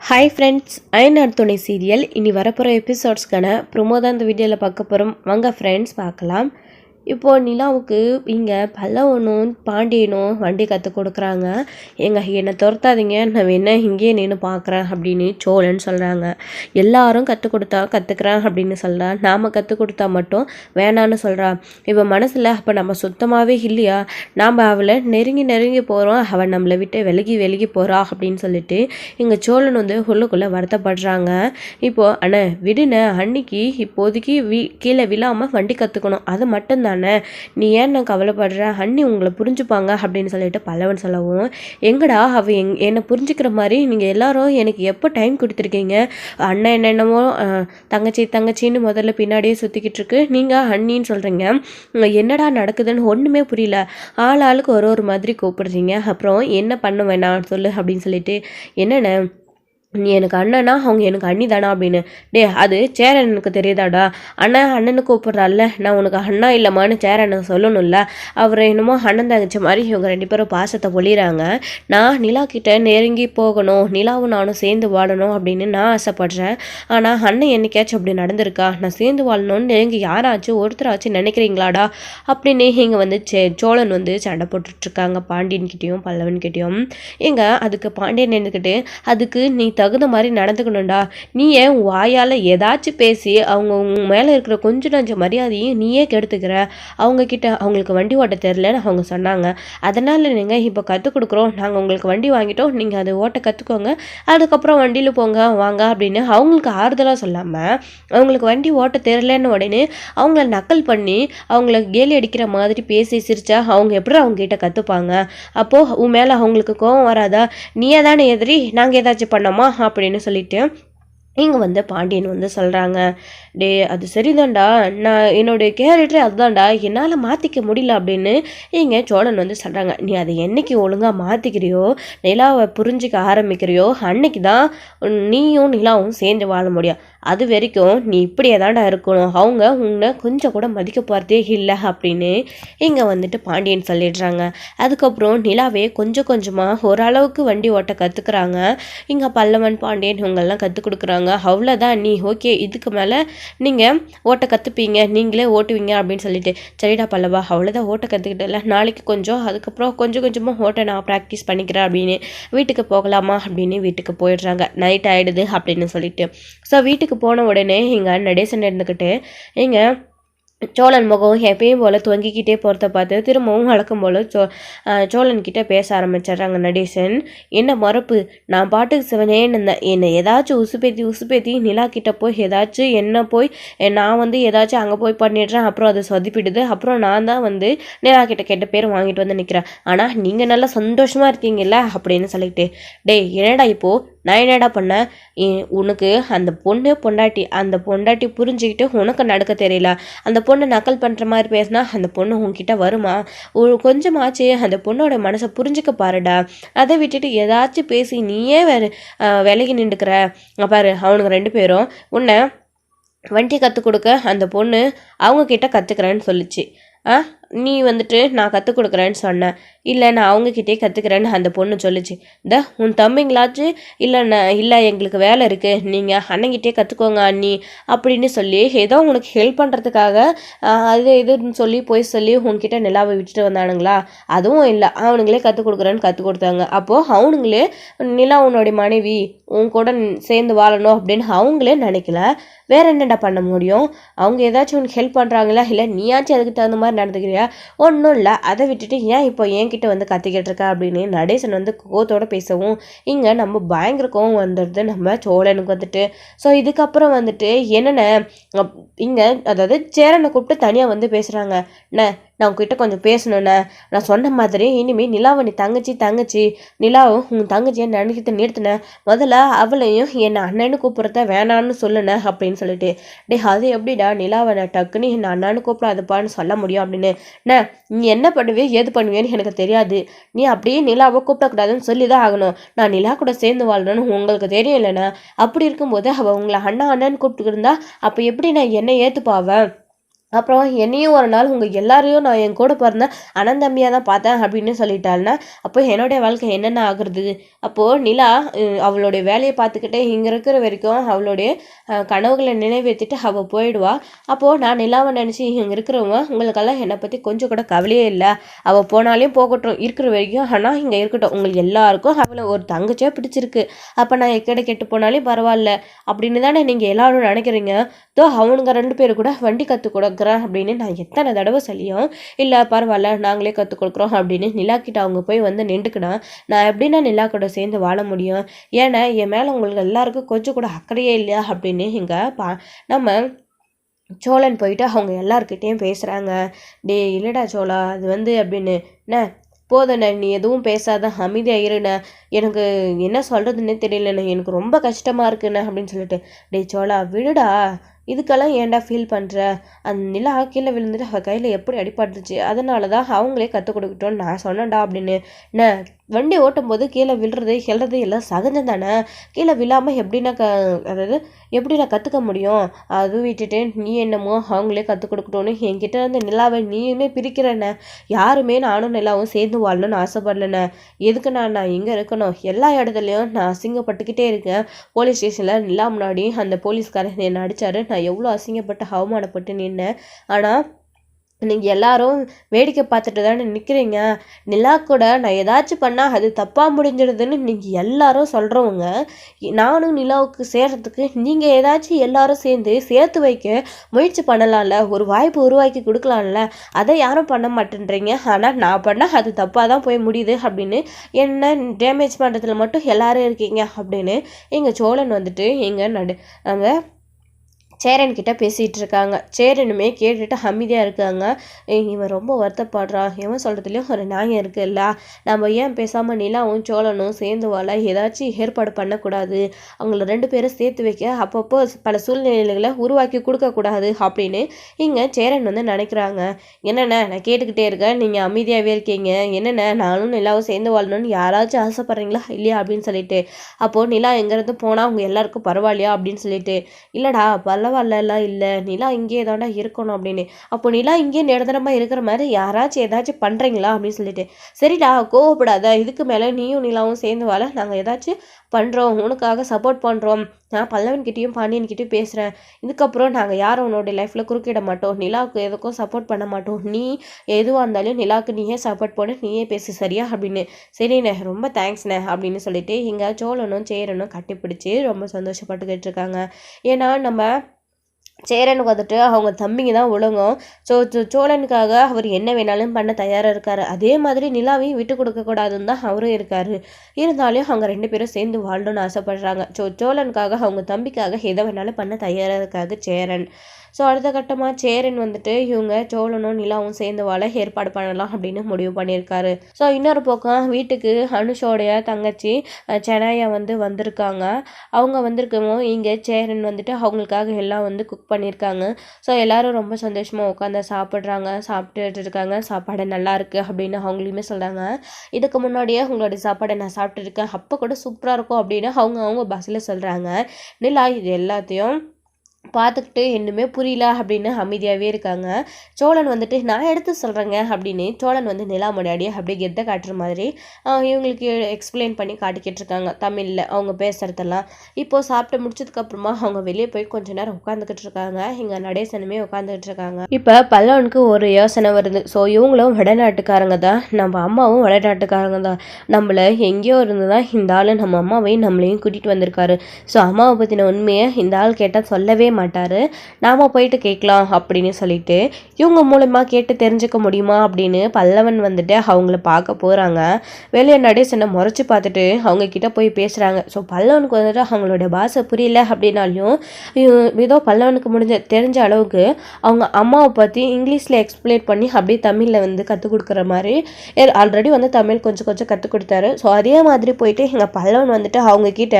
Hi friends, Ayanar துணை serial இனி வரப்போகிற எபிசோட்ஸ்க்கான ப்ரொமோ தான் இந்த வீடியோவில் பார்க்க போகிறோம். வாங்க ஃப்ரெண்ட்ஸ் பார்க்கலாம். இப்போது நிலாவுக்கு இங்கே பல்லவனும் பாண்டியனும் வண்டி கற்றுக் கொடுக்குறாங்க. என்னை துரத்தாதீங்க, நான் என்ன இங்கேயே நின்று பார்க்குறேன் அப்படின்னு சோழன் சொல்கிறாங்க. எல்லாரும் கற்றுக் கொடுத்தா கற்றுக்குறேன் அப்படின்னு சொல்கிறா, நாம் கற்றுக் கொடுத்தா மட்டும் வேணான்னு சொல்கிறா. இப்போ மனசில் அப்போ நம்ம சுத்தமாகவே இல்லையா, நாம் அவளை நெருங்கி போகிறோம், அவள் நம்மளை விட்டு விலகி போகிறா அப்படின்னு சொல்லிட்டு இங்கே சோழன் உள்ளுக்குள்ளே வருத்தப்படுறாங்க. இப்போது அண்ணே விடுன, அன்னைக்கு இப்போதைக்கு கீழே விழாமல் வண்டி கற்றுக்கணும், அது மட்டும்தான் நீ ஏன் நான் கவலைப்படுற, அண்ணி உங்களை புரிஞ்சுப்பாங்க அப்படின்னு சொல்லிட்டு பல்லவன் சொல்லவும், எங்கடா அவ என்னை புரிஞ்சுக்கிற மாதிரி நீங்கள் எல்லாரும் எனக்கு எப்போ டைம் கொடுத்துருக்கீங்க, அண்ணன் என்னென்னமோ தங்கச்சின்னு முதல்ல பின்னாடியே சுற்றிக்கிட்டு இருக்கு, நீங்கள் அண்ணின்னு சொல்கிறீங்க, என்னடா நடக்குதுன்னு ஒன்றுமே புரியல, ஆளுக்கு ஒரு மாதிரி கூப்பிடுறீங்க, அப்புறம் என்ன பண்ண வேணாம் சொல்லு அப்படின்னு சொல்லிட்டு, என்னென்ன நீ எனக்கு அண்ணனா அவங்க எனக்கு அண்ணி தானா அப்படின்னு, அது சேரனுக்கு தெரியுதாடா, அண்ணனுக்கு கூப்பிட்றால, நான் உனக்கு அண்ணா இல்லைம்மான்னு சேரனுக்கு சொல்லணும்ல, அவர் என்னமோ அண்ணன் தங்கச்சி மாதிரி இவங்க ரெண்டு பேரும் பாசத்தை பொழிகிறாங்க, நான் நிலா கிட்ட நெருங்கி போகணும், நிலாவும் நானும் சேர்ந்து வாழணும் அப்படின்னு நான் ஆசைப்படுறேன், ஆனால் அண்ணன் என்னைக்காச்சும் அப்படி நடந்திருக்கா, நான் சேர்ந்து வாழணும்னு நெருங்கி யாராச்சும் ஒருத்தராச்சும் நினைக்கிறீங்களாடா அப்படின்னு இங்கே சோழன் சண்டை போட்டுட்ருக்காங்க பாண்டியன்கிட்டையும் பல்லவன்கிட்டையும். அதுக்கு பாண்டியன் நின்றுக்கிட்டு, அதுக்கு நீ தகுந்த மாதிரி நடந்துக்கணும்டா, நீ ஏன் வாயால் ஏதாச்சும் பேசி அவங்க உன் மேலே இருக்கிற கொஞ்சம் நஞ்ச மரியாதையும் நீயே கெடுத்துக்கிற, அவங்களுக்கு வண்டி ஓட்ட தெரிலன்னு அவங்க சொன்னாங்க, அதனால் நீங்கள் இப்போ கற்றுக் கொடுக்குறோம், நாங்கள் உங்களுக்கு வண்டி வாங்கிட்டோம், நீங்கள் அதை ஓட்ட கற்றுக்கோங்க, அதுக்கப்புறம் வண்டியில் போங்க வாங்க அப்படின்னு அவங்களுக்கு ஆறுதலாக சொல்லாமல், அவங்களுக்கு வண்டி ஓட்ட தெரிலன்னு உடனே அவங்கள நக்கல் பண்ணி அவங்கள கேலி அடிக்கிற மாதிரி பேசி சிரிச்சா அவங்க எப்படி அவங்ககிட்ட கற்றுப்பாங்க, அப்போது உன் மேலே அவங்களுக்கு கோபம் வராதா, நீயே தானே எதிரி, நாங்கள் ஏதாச்சும் பண்ணோமா அப்படின்னு சொல்லிட்டு இங்கே பாண்டியன் சொல்கிறாங்க, அது சரிதான்டா, நான் என்னுடைய கேரக்டரே அதுதான்டா, என்னால் மாற்றிக்க முடியல அப்படின்னு இங்கே சோழன் சொல்கிறாங்க. நீ அதை என்னைக்கு ஒழுங்காக மாற்றிக்கிறியோ, நிலாவை புரிஞ்சிக்க ஆரம்பிக்கிறியோ, அன்னைக்கு தான் நீயும் நிலாவும் சேர்ந்து வாழ முடியும், அது வரைக்கும் நீ இப்படியே தாண்டா இருக்கணும், அவங்க உன்னை கொஞ்சம் கூட மதிக்க போகிறதே இல்லை அப்படின்னு இங்கே பாண்டியன் சொல்லிடுறாங்க. அதுக்கப்புறம் நிலாவே கொஞ்சம் கொஞ்சமாக ஓரளவுக்கு வண்டி ஓட்ட கற்றுக்குறாங்க. இங்கே பல்லவன் பாண்டியன் இவங்கெல்லாம் கற்றுக் கொடுக்குறாங்க. அவ்வளோதான், நீ ஓகே, இதுக்கு மேலே நீங்கள் ஓட்ட கற்றுப்பீங்க, நீங்களே ஓட்டுவீங்க அப்படின்னு சொல்லிட்டு, சரிடா பல்லவா, அவ்வளோதான் ஓட்ட கற்றுக்கிட்டல, நாளைக்கு கொஞ்சம் அதுக்கப்புறம் கொஞ்சமாக ஓட்ட நான் ப்ராக்டிஸ் பண்ணிக்கிறேன் அப்படின்னு, வீட்டுக்கு போகலாமா அப்படின்னு வீட்டுக்கு போயிடுறாங்க. நைட் ஆகிடுது அப்படின்னு சொல்லிட்டு. ஸோ வீட்டுக்கு போன உடனே இங்கே நடேசன் இருந்துக்கிட்டு இங்கே சோழன் முகம் எப்பயும் போல் துவங்கிக்கிட்டே போகிறத பார்த்து திரும்பவும் வழக்கம் போல் சோழன்கிட்ட பேச ஆரம்பிச்சிடுறாங்க நடேசன். என்ன மறப்பு, நான் பாட்டுக்கு சிவனேன்னு இருந்தேன், என்னை ஏதாச்சும் உசுப்பேத்தி நிலா கிட்ட போய் ஏதாச்சும் என்ன போய் நான் ஏதாச்சும் அங்கே போய் பண்ணிடுறேன், அப்புறம் அதை சொதிப்பிடுது, அப்புறம் நான் தான் நிலா கிட்ட கெட்ட பேர் வாங்கிட்டு நிற்கிறேன், ஆனால் நீங்கள் நல்லா சந்தோஷமாக இருக்கீங்கல்ல அப்படின்னு சொல்லிட்டு, என்னடா இப்போது நான் என்னடா பண்ணேன், உனக்கு அந்த பொண்டாட்டி புரிஞ்சுக்கிட்டு உனக்கு நடக்க தெரியல, அந்த பொண்ணை நக்கல் பண்ணுற மாதிரி பேசினா அந்த பொண்ணு உங்ககிட்ட வருமா, கொஞ்சமாச்சு அந்த பொண்ணோட மனசை புரிஞ்சுக்க பாருடா, அதை விட்டுட்டு ஏதாச்சும் பேசி நீயே விலகி நின்றுக்கிற பாரு, அவனுங்க ரெண்டு பேரும் உன்னை வண்டி கற்றுக் கொடுக்க அந்த பொண்ணு அவங்கக்கிட்ட கற்றுக்கிறேன்னு சொல்லிச்சு, நீ நான் கற்றுக் கொடுக்குறேன்னு சொன்னேன், இல்லை நான் அவங்கக்கிட்டே கற்றுக்கிறேன்னு அந்த பொண்ணு சொல்லிச்சு, உன் தம்பிங்களாச்சு இல்லை எங்களுக்கு வேலை இருக்குது, நீங்கள் அண்ணங்கிட்டே கற்றுக்கோங்க அண்ணி அப்படின்னு சொல்லி ஏதோ உனக்கு ஹெல்ப் பண்ணுறதுக்காக அது இதுன்னு சொல்லி உன்கிட்ட நிலாவை விட்டுட்டு வந்தானுங்களா, அதுவும் இல்லை, அவனுங்களே கற்றுக் கொடுக்குறேன்னு கற்றுக் கொடுத்தாங்க, அப்போது அவனுங்களே நிலா உன்னோடைய மனைவி உன் கூட சேர்ந்து வாழணும் அப்படின்னு அவங்களே நினைக்கல, வேற என்னடா பண்ண முடியும், அவங்க ஏதாச்சும் உனக்கு ஹெல்ப் பண்ணுறாங்களா, இல்லை நீயாச்சும் அதுக்கு தகுந்த மாதிரி நடந்துக்கிறியா, ஒன்றும் இல்லை, அதை விட்டுட்டு ஏன் இப்போ என்கிட்ட கத்திக்கிட்டு இருக்கா அப்படின்னு நடேசன் கோவத்தோட பேசவும் இங்கே நம்ம பயங்கர கோவம் வந்துடுது நம்ம சோழனுக்கு ஸோ இதுக்கப்புறம் என்னென்ன இங்கே அதாவது சேரனை கூப்பிட்டு தனியாக பேசுகிறாங்க, நான் உங்ககிட்ட கொஞ்சம் பேசணுண்ணே, நான் சொன்ன மாதிரி இனிமேல் நிலாவை நீ தங்கச்சி நிலாவும் உன் தங்கச்சியை நினைக்கிட்டு நிறுத்தினேன், முதல்ல அவளையும் என்னை அண்ணன்னு கூப்பிட்றத வேணான்னு சொல்லுனேன் அப்படின்னு சொல்லிட்டு, அது எப்படிடா நிலாவை நான் டக்குன்னு என்னை அண்ணான்னு கூப்பிடாதுப்பான்னு சொல்ல முடியும் அப்படின்னு, நீ என்ன பண்ணுவே ஏது பண்ணுவேன்னு எனக்கு தெரியாது, நீ அப்படியே நிலாவை கூப்பிடக்கூடாதுன்னு சொல்லி தான் ஆகணும், நான் நிலா கூட சேர்ந்து வாழ்றேன்னு உங்களுக்கு தெரியும் இல்லைண்ணா, அப்படி இருக்கும்போது அவள் உங்களை அண்ணான்னு கூப்பிட்டுக்கிருந்தா அப்போ எப்படி நான் என்னை ஏற்றுப்பாவேன், அப்புறம் என்னையும் ஒரு நாள் உங்கள் எல்லாரையும் நான் என் கூட பிறந்த அண்ணன் தம்பியாக தான் பார்த்தேன் அப்படின்னு சொல்லிட்டாள்னா அப்போ என்னுடைய வாழ்க்கை என்னென்ன ஆகுறது? அப்போது நிலா அவளுடைய வேலையை பார்த்துக்கிட்டே இங்கே இருக்கிற வரைக்கும் அவளுடைய கனவுகளை நிறைவேற்றிட்டு அவள் போயிடுவா. அப்போது நான் நிலாவை நினச்சி இங்கே இருக்கிறவங்க உங்களுக்கெல்லாம் என்னை பற்றி கொஞ்சம் கூட கவலையே இல்லை, அவள் போனாலையும் போகட்டும் இருக்கிற வரைக்கும், ஆனால் இங்கே இருக்கட்டும், உங்களுக்கு எல்லாருக்கும் அவளை ஒரு தங்கச்சியாக பிடிச்சிருக்கு, அப்போ நான் எக்கடை கெட்டு போனாலும் பரவாயில்ல அப்படின்னு தானே நீங்கள் எல்லாரும் நினைக்கிறீங்க. அவனுங்க 2 பேர் கூட வண்டி கற்றுக் கொடுக்குறேன் அப்படின்னு நான் எத்தனை தடவை சொல்லியும் இல்லை பரவாயில்ல நாங்களே கற்றுக் கொடுக்குறோம் அப்படின்னு நிலா கிட்ட அவங்க போய் வந்து நின்றுக்கினா நான் எப்படின்னா நிலா கூட சேர்ந்து வாழ முடியும்? ஏன்னா என் மேலே உங்களுக்கு எல்லாருக்கும் கொஞ்சம் கூட அக்கறையே இல்லையா அப்படின்னு இங்கே நம்ம சோழன் போயிட்டு அவங்க எல்லாருக்கிட்டேயும் பேசுகிறாங்க. டே இல்லைடா சோழா அது அப்படின்னு என்ன போதண்ணே நீ எதுவும் பேசாத அமைதியாக இருண்ணே, எனக்கு என்ன சொல்கிறதுன்னே தெரியலண்ணே, எனக்கு ரொம்ப கஷ்டமாக இருக்குண்ணே அப்படின்னு சொல்லிட்டு. டே சோழா விடுடா, இதுக்கெல்லாம் ஏன்டா ஃபீல் பண்ணுற? அந்த நிலா கீழே விழுந்துட்டு அவள் கையில் எப்படி அடிபட்டுருச்சு, அதனால தான் அவங்களே கற்றுக் கொடுக்கட்டோன்னு நான் சொன்னேன்டா அப்படின்னு. என்ன வண்டி ஓட்டும் போது கீழே விழுறது எழுறது எல்லாம் சகஜம் தானே, கீழே விழாமல் எப்படின்னா அதாவது எப்படி நான் கற்றுக்க முடியும்? அதுவும் விட்டுட்டு நீ என்னமோ அவங்களே கற்றுக் கொடுக்கட்டும்னு என்கிட்ட இருந்து நிலாவை நீயுமே பிரிக்கிறேண்ணே. யாருமே நானும் நிலாவும் சேர்ந்து வாழணும்னு ஆசைப்படலண்ணே. எதுக்கு நான் இங்கே இருக்கணும்? எல்லா இடத்துலையும் நான் அசிங்கப்பட்டுக்கிட்டே இருக்கேன். போலீஸ் ஸ்டேஷனில் நிலா முன்னாடி அந்த போலீஸ்காரன் என்னை அடித்தாரு, நான் எவ்வளோ அசிங்கப்பட்டு அவமானப்பட்டு நின்னேன். ஆனால் நீங்கள் எல்லாரும் வேடிக்கை பார்த்துட்டு தானே நிற்கிறீங்க. நிலா கூட நான் ஏதாச்சும் பண்ணால் அது தப்பாக முடிஞ்சிடுதுன்னு நீங்கள் எல்லாரும் சொல்கிறவங்க, நானும் நிலாவுக்கு சேர்கிறதுக்கு நீங்கள் ஏதாச்சும் எல்லாரும் சேர்ந்து சேர்த்து வைக்க முயற்சி பண்ணலாம்ல, ஒரு வாய்ப்பு உருவாக்கி கொடுக்கலாம்ல, அதை யாரும் பண்ண மாட்டேன்றீங்க. ஆனால் நான் பண்ணால் அது தப்பாக தான் போய் முடியுது அப்படின்னு என்ன டேமேஜ் பண்ணுறதுல மட்டும் எல்லாரும் இருக்கீங்க அப்படின்னு எங்கள் சோழன் அங்கே சேரன் கிட்ட பேசிகிட்டு இருக்காங்க. சேரனுமே கேட்டுட்டு அமைதியாக இருக்காங்க. இவன் ரொம்ப வருத்தப்படுறான், இவன் சொல்கிறதுலையும் ஒரு நியாயம் இருக்குல்ல, நம்ம ஏன் பேசாமல் நிலாவும் சோழனும் சேர்ந்து வாழ ஏதாச்சும் ஏற்பாடு பண்ணக்கூடாது, அவங்கள 2 பேரும் சேர்த்து வைக்க அப்பப்போ பல சூழ்நிலைகளை உருவாக்கி கொடுக்கக்கூடாது அப்படின்னு இங்கே சேரன் நினைக்கிறாங்க. என்னென்ன நான் கேட்டுக்கிட்டே இருக்கேன், நீங்கள் அமைதியாகவே இருக்கீங்க, என்னென்ன நானும் நிலாவும் சேர்ந்து வாழணும்னு யாராச்சும் ஆசைப்பட்றீங்களா இல்லையா அப்படின்னு சொல்லிட்டு. அப்போது நிலா எங்கேருந்து போனால் அவங்க எல்லாருக்கும் பரவாயில்லையா அப்படின்னு சொல்லிட்டு. இல்லைடா பரவாயில்லாம் இல்லை, நிலா இங்கே தாண்டா இருக்கணும் அப்படின்னு. அப்போ நிலா இங்கே நிரந்தரமாக இருக்கிற மாதிரி யாராச்சும் ஏதாச்சும் பண்ணுறீங்களா அப்படின்னு சொல்லிட்டு. சரிடா கோவப்படாத, இதுக்கு மேலே நீயும் நிலாவும் சேர்ந்து வாழ நாங்கள் ஏதாச்சும் பண்ணுறோம், உனக்காக சப்போர்ட் பண்ணுறோம், நான் பல்லவன்கிட்டையும் பாண்டியன்கிட்டையும் பேசுகிறேன், இதுக்கப்புறம் நாங்கள் யாரும் உன்னோட லைஃப்பில் குறுக்கிட மாட்டோம், நிலாவுக்கு எதுக்கும் சப்போர்ட் பண்ண மாட்டோம், நீ எதுவாக இருந்தாலும் நிலாவுக்கு நீயே சப்போர்ட் பண்ணு, நீயே பேசு சரியா அப்படின்னு. சரிண்ணே ரொம்ப தேங்க்ஸ்ண்ணே அப்படின்னு சொல்லிட்டு இங்கே சோழனும் சேரனும் கட்டிப்பிடிச்சி ரொம்ப சந்தோஷப்பட்டுக்கிட்டு இருக்காங்க. ஏன்னா நம்ம சேரனுக்கு அவங்க தம்பிங்க தான் ஒழுங்கும். சோழனுக்காக அவர் என்ன வேணாலும் பண்ண தயாராக இருக்கார். அதே மாதிரி நிலாவையும் விட்டு கொடுக்கக்கூடாதுன்னு தான் அவரும் இருக்கார். இருந்தாலும் அவங்க 2 பேரும் சேர்ந்து வாழணும்னு ஆசைப்படுறாங்க. சோழனுக்காக அவங்க தம்பிக்காக எதை வேணாலும் பண்ண தயாராக இருக்காங்க சேரன். அடுத்த கட்டமாக சேரன் இவங்க சோழனும் நிலாவும் சேர்ந்து வாழ ஏற்பாடு பண்ணலாம் அப்படின்னு முடிவு பண்ணியிருக்காரு. இன்னொரு பக்கம் வீட்டுக்கு அனுஷோடைய தங்கச்சி சென்னையை வந்திருக்காங்க. அவங்க வந்திருக்கவும் இங்கே சேரன் அவங்களுக்காக எல்லாம் குக் பண்ணியிருக்காங்க. எல்லாரும் ரொம்ப சந்தோஷமாக உட்காந்து சாப்பிட்டுட்டு இருக்காங்க. சாப்பாடு நல்லா இருக்குது அப்படின்னு அவங்களுமே சொல்கிறாங்க. இதுக்கு முன்னாடியே உங்களுடைய சாப்பாடை நான் சாப்பிட்டுருக்கேன், அப்போ கூட சூப்பராக இருக்கும் அப்படின்னு அவங்க பஸ்ஸில் சொல்கிறாங்க. நிலா இது எல்லாத்தையும் பார்த்துக்கிட்டு இன்னுமே புரியல அப்படின்னு அமைதியாகவே இருக்காங்க. சோழன் நான் எடுத்து சொல்கிறேங்க அப்படின்னு சோழன் நிலா முன்னாடியே அப்படியே கெத்தை காட்டுற மாதிரி இவங்களுக்கு எக்ஸ்பிளைன் பண்ணி காட்டிக்கிட்டு இருக்காங்க தமிழில் அவங்க பேசுகிறதெல்லாம். இப்போது சாப்பிட்டு முடிச்சதுக்கப்புறமா அவங்க வெளியே போய் கொஞ்ச நேரம் உட்காந்துக்கிட்டு இருக்காங்க. இங்கே நடேசனுமே உட்காந்துக்கிட்டு இருக்காங்க. இப்போ பல்லவனுக்கு ஒரு யோசனை வருது. இவங்களும் வடநாட்டுக்காரங்க தான், நம்ம அம்மாவும் வடநாட்டுக்காரங்க தான், நம்மளை எங்கேயோ இருந்து தான் இந்த ஆள் நம்ம அம்மாவையும் நம்மளையும் கூட்டிகிட்டு வந்திருக்காரு. அம்மாவை பற்றின உண்மையை இந்த ஆள் கேட்டால் சொல்லவே மாட்டாரு, நாம போயிட்டு கேட்கலாம் அப்படின்னு சொல்லிட்டு இவங்க மூலமா கேட்டு தெரிஞ்சுக்க முடியுமா அப்படின்னு பல்லவன் அவங்கள பார்க்க போறாங்க. வெளியே நடேசனை முறைச்சு பார்த்துட்டு அவங்க கிட்ட போய் பேசுறாங்க. பல்லவனுக்கு அவங்களோட பாஷை புரியல அப்படின்னாலையும் ஏதோ பல்லவனுக்கு தெரிஞ்ச அளவுக்கு அவங்க அம்மாவை பற்றி இங்கிலீஷில் எக்ஸ்பிளைன் பண்ணி அப்படியே தமிழில் கற்றுக் கொடுக்குற மாதிரி ஆல்ரெடி தமிழ் கொஞ்சம் கொஞ்சம் கற்றுக் கொடுத்தாரு. அதே மாதிரி போயிட்டு எங்கள் பல்லவன் அவங்க கிட்ட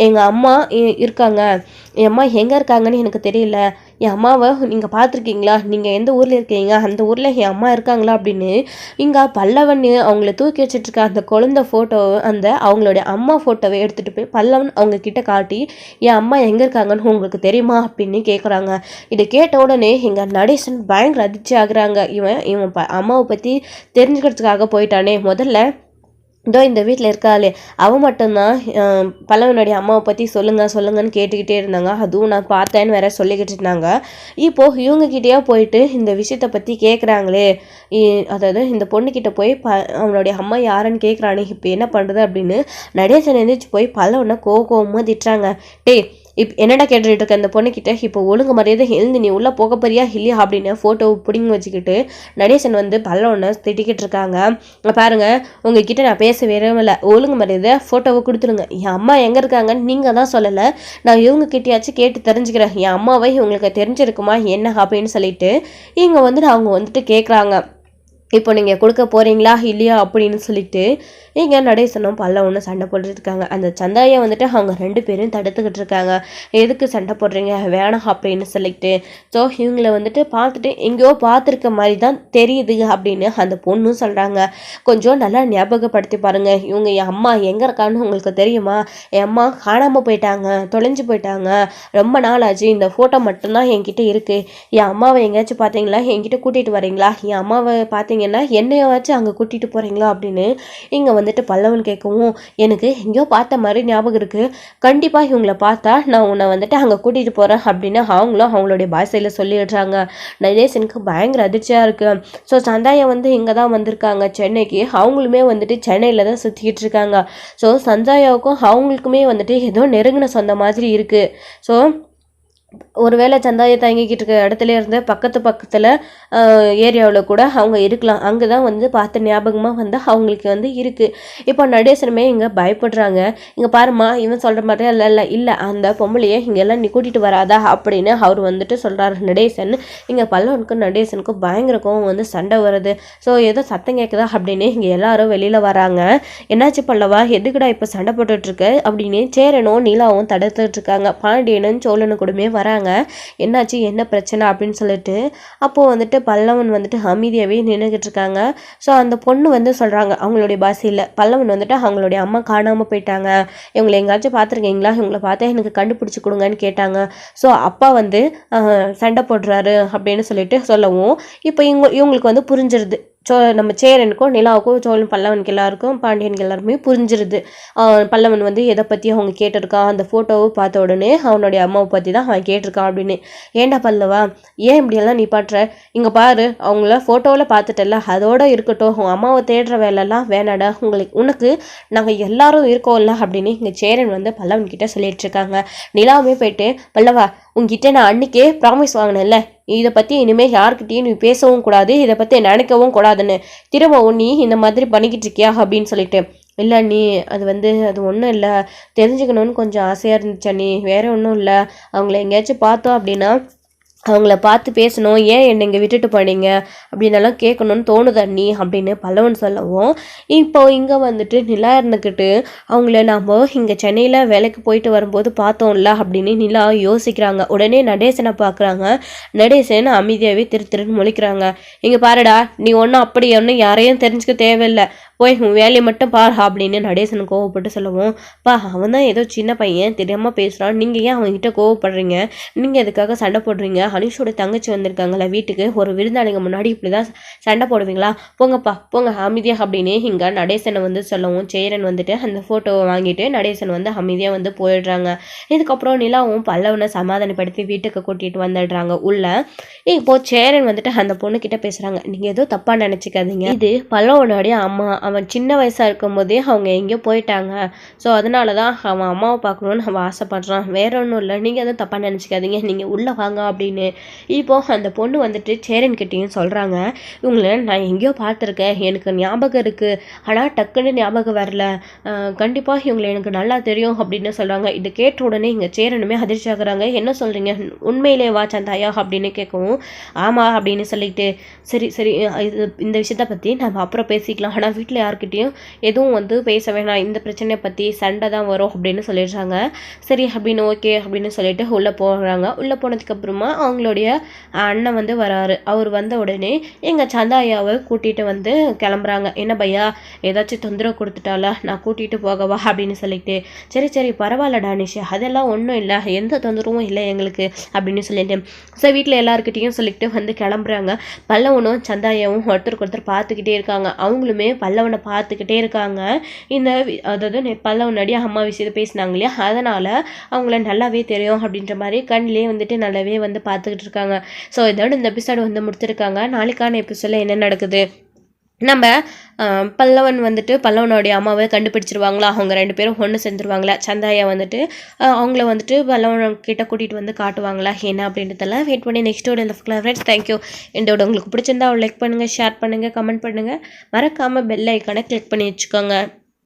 எங்கள் அம்மா இருக்காங்க, என் அம்மா எங்கே இருக்காங்கன்னு இருக்காங்கன்னு எனக்கு தெரியல, என் அம்மாவை நீங்கள் பார்த்துருக்கீங்களா, நீங்கள் எந்த ஊரில் இருக்கீங்க, அந்த ஊரில் என் அம்மா இருக்காங்களா அப்படின்னு இங்கே பல்லவன் அவங்கள தூக்கி வச்சுட்டு இருக்க அந்த குழந்தை ஃபோட்டோ, அந்த அவங்களுடைய அம்மா ஃபோட்டோவை எடுத்துகிட்டு போய் பல்லவன் அவங்க கிட்ட காட்டி என் அம்மா எங்கே இருக்காங்கன்னு உங்களுக்கு தெரியுமா அப்படின்னு கேட்குறாங்க. இதை கேட்ட உடனே எங்கள் நடேசன் பயங்கர அதிர்ச்சி ஆகுறாங்க. இவன் இவன் அம்மாவை பற்றி தெரிஞ்சுக்கிறதுக்காக போயிட்டானே, முதல்ல இதோ இந்த வீட்டில் இருக்காளே அவன் மட்டும்தான் பல்லவனுடைய அம்மாவை பற்றி சொல்லுங்கன்னு கேட்டுக்கிட்டே இருந்தாங்க. அதுவும் நான் பார்த்தேன்னு வேற சொல்லிக்கிட்டு இருந்தாங்க. இப்போது இவங்ககிட்டயே போயிட்டு இந்த விஷயத்தை பற்றி கேட்குறாங்களே, அதாவது இந்த பொண்ணுக்கிட்ட போய் அவனுடைய அம்மா யாருன்னு கேட்குறானே, இப்போ என்ன பண்ணுறது அப்படின்னு நடேசன் எழுந்திரிச்சு போய் பல்லவனை கோவமாக திட்டுறாங்க. என்னடா கேட்டுட்டு இருக்க அந்த பொண்ணுக்கிட்ட, இப்போ ஒழுங்கு மரியாதை எழுந்து நீ உள்ளே போக போறியா இல்லையா அப்படின்னு ஃபோட்டோவை பிடிங்கி வச்சுக்கிட்டு நடேசன் வந்து பல்லவனை திட்டிக்கிட்டு இருக்காங்க. பாருங்க, உங்ககிட்ட நான் பேச விரும்பல, ஒழுங்கு மரியாதை ஃபோட்டோவை கொடுத்துருங்க. என் அம்மா எங்கே இருக்காங்கன்னு நீங்கள் தான் சொல்லலை, நான் இவங்க கிட்டேயாச்சும் கேட்டு தெரிஞ்சுக்கிறேன், என் அம்மாவை உங்களுக்கு தெரிஞ்சிருக்குமா என்ன அப்படின்னு சொல்லிட்டு இங்கே வந்துட்டு அவங்க வந்துட்டு கேட்குறாங்க. இப்போ நீங்கள் கொடுக்க போகிறீங்களா இல்லையா அப்படின்னு சொல்லிட்டு இங்கே நடேசனும் பல்லவனும் சண்டை போட்டுட்டு இருக்காங்க. அந்த சந்தாயை வந்துட்டு அவங்க 2 பேரும் தடுத்துக்கிட்டு இருக்காங்க. எதுக்கு சண்டை போடுறீங்க வேணாம் அப்படின்னு சொல்லிட்டு. ஸோ இவங்களை வந்துட்டு பார்த்துட்டு எங்கேயோ பார்த்துருக்க மாதிரி தான் தெரியுது அப்படின்னு அந்த பொண்ணும் சொல்கிறாங்க. கொஞ்சம் நல்லா ஞாபகப்படுத்தி பாருங்கள், இவங்க என் அம்மா எங்கே இருக்கான்னு உங்களுக்கு தெரியுமா, என் அம்மா காணாமல் போயிட்டாங்க, தொலைஞ்சு போயிட்டாங்க, ரொம்ப நாள் ஆச்சு, இந்த ஃபோட்டோ மட்டும்தான் என்கிட்ட இருக்குது, என் அம்மாவை எங்கேயாச்சும் பார்த்தீங்களா, என்கிட்ட கூட்டிகிட்டு வரீங்களா, என் அம்மாவை பார்த்தீங்கன்னா என்னையாச்சும் அங்கே கூட்டிகிட்டு போகிறீங்களா அப்படின்னு இங்கே வந்துட்டு பல்லவன் கேட்கவும், எனக்கு எங்கேயோ பார்த்த மாதிரி ஞாபகம் இருக்குது, கண்டிப்பாக இவங்களை பார்த்தா நான் உன்னை வந்துட்டு அங்கே கூட்டிகிட்டு போகிறேன் அப்படின்னு அவங்களும் அவங்களுடைய பாஷையில் சொல்லிடுறாங்க. நடேசனுக்கு பயங்கர அதிர்ச்சியாக இருக்குது. ஸோ சந்தாயை வந்து இங்கே தான் வந்திருக்காங்க சென்னைக்கு, அவங்களுமே வந்துட்டு சென்னையில் தான் சுற்றிக்கிட்டு இருக்காங்க. ஸோ சந்தாயாவுக்கும் அவங்களுக்குமே வந்துட்டு ஏதோ நெருங்கின சொந்த மாதிரி இருக்குது. ஸோ ஒருவேளை சந்தாயை தங்கிக்கிட்டு இருக்க இடத்துல இருந்து பக்கத்தில் ஏரியாவில் கூட அவங்க இருக்கலாம், அங்கே தான் வந்து பார்த்த ஞாபகமாக வந்து அவங்களுக்கு வந்து இருக்குது. இப்போ நடேசனுமே இங்கே பயப்படுறாங்க. இங்கே பாருமா, இவன் சொல்கிற மாதிரி இல்லை அந்த பொம்பளையே இங்கெல்லாம் நீ கூட்டிகிட்டு வராதா அப்படின்னு அவர் வந்துட்டு சொல்கிறார் நடேசன். இங்கே பல்லவனுக்கும் நடேசனுக்கும் பயங்கர கோவம் வந்து சண்டை வருது. ஸோ ஏதோ சத்தம் கேட்குதா அப்படின்னு இங்கே எல்லாரும் வெளியில் வராங்க. என்னாச்சு பல்லவா, எதுக்குடா இப்போ சண்டை போட்டுட்ருக்கு அப்படின்னு சேரனும் நீலாவும் தடுத்துட்டு இருக்காங்க. பாண்டியனும் சோழனு கூடமே வராங்க. என்னாச்சு என்ன பிரச்சனை அப்படின்னு சொல்லிட்டு அப்போது வந்துட்டு பல்லவன் வந்துட்டு அமைதியாகவே நின்றுக்கிட்டு இருக்காங்க. ஸோ அந்த பொண்ணு வந்து சொல்கிறாங்க அவங்களுடைய பாஷையில், பல்லவன் வந்துட்டு அவங்களுடைய அம்மா காணாமல் போயிட்டாங்க, இவங்களை எங்கேயாச்சும் பார்த்துருக்கீங்களா, இவங்களை பார்த்தா எனக்கு கண்டுபிடிச்சி கொடுங்கன்னு கேட்டாங்க. ஸோ அப்பா வந்து சண்டை போடுறாரு அப்படின்னு சொல்லிட்டு சொல்லவும் இப்போ இவங்களுக்கு வந்து புரிஞ்சிருது. நம்ம சேரனுக்கும் நிலாவுக்கும் சோழன் பல்லவனுக்கு எல்லாருக்கும் பாண்டியனுக்கு எல்லாருமே புரிஞ்சிருது. பல்லவன் வந்து எதை பற்றி அவங்க கேட்டிருக்கான், அந்த ஃபோட்டோவை பார்த்த உடனே அவனுடைய அம்மாவை பற்றி தான் அவன் கேட்டிருக்கான் அப்படின்னு. ஏண்டா பல்லவா, ஏன் இப்படியெல்லாம் நீ பாட்டுற, இங்கே பாரு அவங்கள ஃபோட்டோவில் பார்த்துட்டல, அதோட இருக்கட்டும், உன் அம்மாவை தேடுற வேலைலாம் வேணாடா, உனக்கு நாங்கள் எல்லாரும் இருக்கோம்ல அப்படின்னு இங்கே சேரன் வந்து பல்லவன்கிட்ட சொல்லிட்டு இருக்காங்க. நிலாவுமே போயிட்டு, பல்லவா உங்ககிட்ட நான் அன்னைக்கே ப்ராமிஸ் வாங்கினேன்ல, இதை பற்றி இனிமேல் யார்கிட்டையும் நீ பேசவும் கூடாது, இதை பற்றி நினைக்கவும் கூடாதுன்னு, திரும்பவும் நீ இந்த மாதிரி பண்ணிக்கிட்டு இருக்கியா அப்படின்னு சொல்லிட்டு. இல்லை நீ அது ஒன்றும் இல்லை, தெரிஞ்சுக்கணும்னு கொஞ்சம் ஆசையாக இருந்துச்சா நீ, வேறு ஒன்றும் இல்லை, அவங்கள எங்கேயாச்சும் பார்த்தோம் அப்படின்னா அவங்கள பார்த்து பேசணும், ஏன் என்னை இங்கே விட்டுட்டு போனீங்க அப்படின்னெல்லாம் கேட்கணும்னு தோணுதா நீ அப்படின்னு பல்லவன் சொல்லவும், இப்போ இங்கே வந்துட்டு நிலா இருந்துக்கிட்டு அவங்கள நாம் இங்கே சென்னையில் வேலைக்கு போயிட்டு வரும்போது பார்த்தோம்ல அப்படின்னு நிலா யோசிக்கிறாங்க. உடனே நடேசனை பார்க்குறாங்க. நடேசன் அமைதியாகவே திருன்னு முழிக்கிறாங்க. இங்கே பாருடா, நீ அப்படி ஒன்றும் யாரையும் தெரிஞ்சுக்க தேவையில்லை, போய் உன் வேலையை மட்டும் பாரு அப்படின்னு நடேசன் கோவப்பட்டு சொல்லவும், அவன் தான் ஏதோ சின்ன பையன் தெரியாமல் பேசுகிறான், நீங்கள் ஏன் அவங்ககிட்ட கோவப்படுறீங்க, நீங்கள் எதுக்காக சண்டை போடுறீங்க, அனிஷோட தங்கச்சி வந்திருக்காங்களா வீட்டுக்கு, ஒரு விருந்தாளிங்க முன்னாடி இப்படி தான் சண்டை போடுவீங்களா, போங்க அமைதியாக அப்படின்னு இங்கே நடேசனை வந்து சொல்லவும், சேரன் வந்துட்டு அந்த ஃபோட்டோவை வாங்கிட்டு நடேசன் வந்து அமைதியாக வந்து போயிடுறாங்க. இதுக்கப்புறம் நிலாவும் பல்லவனை சமாதானப்படுத்தி வீட்டுக்கு கூட்டிகிட்டு வந்துடுறாங்க உள்ள. இப்போது சேரன் வந்துட்டு அந்த பொண்ணுக்கிட்ட பேசுகிறாங்க, நீங்கள் ஏதோ தப்பாக நினச்சிக்காதீங்க, இது பல்லவனுடைய அம்மா, அவன் சின்ன வயசாக இருக்கும் போதே அவங்க எங்கேயோ போயிட்டாங்க, ஸோ அதனால தான் அவன் அம்மாவை பார்க்கணுன்னு அவன் ஆசைப்படுறான், வேற ஒன்றும் இல்லை, நீங்கள் எதுவும் தப்பாக நினச்சிக்காதீங்க, நீங்கள் உள்ளே வாங்க அப்படின்னு. இப்போது அந்த பொண்ணு வந்துட்டு சேரன்கிட்டையும் சொல்கிறாங்க, இவங்களை நான் எங்கேயோ பார்த்துருக்கேன், எனக்கு ஞாபகம் இருக்குது, ஆனால் டக்குன்னு ஞாபகம் வரல, கண்டிப்பாக இவங்களை எனக்கு நல்லா தெரியும் அப்படின்னு சொல்கிறாங்க. இதை கேட்ட உடனே இங்கே சேரனுமே அதிர்ச்சி ஆகுறாங்க. என்ன சொல்கிறீங்க, உண்மையிலே வா சந்தாயா அப்படின்னு கேட்கவும், ஆமாம் அப்படின்னு சொல்லிட்டு, சரி இந்த விஷயத்தை பற்றி நம்ம அப்புறம் பேசிக்கலாம், ஆனால் வீட்டில் வீட்டில் யார்கிட்டையும் எதுவும் வந்து பேச வேணாம், இந்த பிரச்சனையை பற்றி சண்டை தான் வரும் அப்படின்னு சொல்லிடுறாங்க. சரி அப்படின்னு ஓகே அப்படின்னு சொல்லிட்டு உள்ளே போகிறாங்க. உள்ளே போனதுக்கப்புறமா அவங்களுடைய அண்ணன் வந்து வராரு. அவர் வந்த உடனே எங்கள் சந்தாயாவை கூட்டிகிட்டு வந்து கிளம்புறாங்க. என்ன பையா ஏதாச்சும் தொந்தரவு கொடுத்துட்டாலா, நான் கூட்டிகிட்டு போகவா அப்படின்னு சொல்லிட்டு, சரி சரி பரவாயில்ல டானிஷ், அதெல்லாம் ஒன்றும் இல்லை, எந்த தொந்தரவும் இல்லை எங்களுக்கு அப்படின்னு சொல்லிட்டு சரி வீட்டில் எல்லாருக்கிட்டையும் சொல்லிட்டு வந்து கிளம்புறாங்க. பல்லவனும் சந்தாயாவும் ஒருத்தருக்கு ஒருத்தர் பார்த்துக்கிட்டே இருக்காங்க. அவங்களுமே பல்லவனை பார்த்துக்கிட்டே இருக்காங்க. அதாவது பல்லவனடி அம்மா விஷயத்தை பேசினாங்க இல்லையா, அதனால் அவங்கள நல்லாவே தெரியும் அப்படின்ற மாதிரி கண்ணிலே வந்துட்டு நல்லாவே வந்து பார்த்துக்கிட்டு இருக்காங்க. ஸோ இதோட இந்த எபிசோடு வந்து முடிச்சிருக்காங்க. நாளைக்கான எபிசோடில் என்ன நடக்குது, நம்ம பல்லவன் வந்துட்டு பல்லவனுடைய அம்மாவை கண்டுபிடிச்சிருவாங்களா, அவங்க 2 பேரும் ஒன்று சேர்ந்துருவாங்களா, சந்தாயா வந்துட்டு அவங்கள வந்துட்டு பல்லவன் கிட்ட கூட்டிகிட்டு வந்து காட்டுவாங்களா என்ன அப்படின்றதெல்லாம் வெயிட் பண்ணி நெக்ஸ்ட்டோட லெஃப்ட்ல ஃப்ரெண்ட்ஸ். தேங்க்யூ. என்னோட உங்களுக்கு பிடிச்சிருந்தா லைக் பண்ணுங்கள், ஷேர் பண்ணுங்கள், கமெண்ட் பண்ணுங்கள், மறக்காமல் பெல் ஐக்கானை கிளிக் பண்ணி வச்சுக்கோங்க.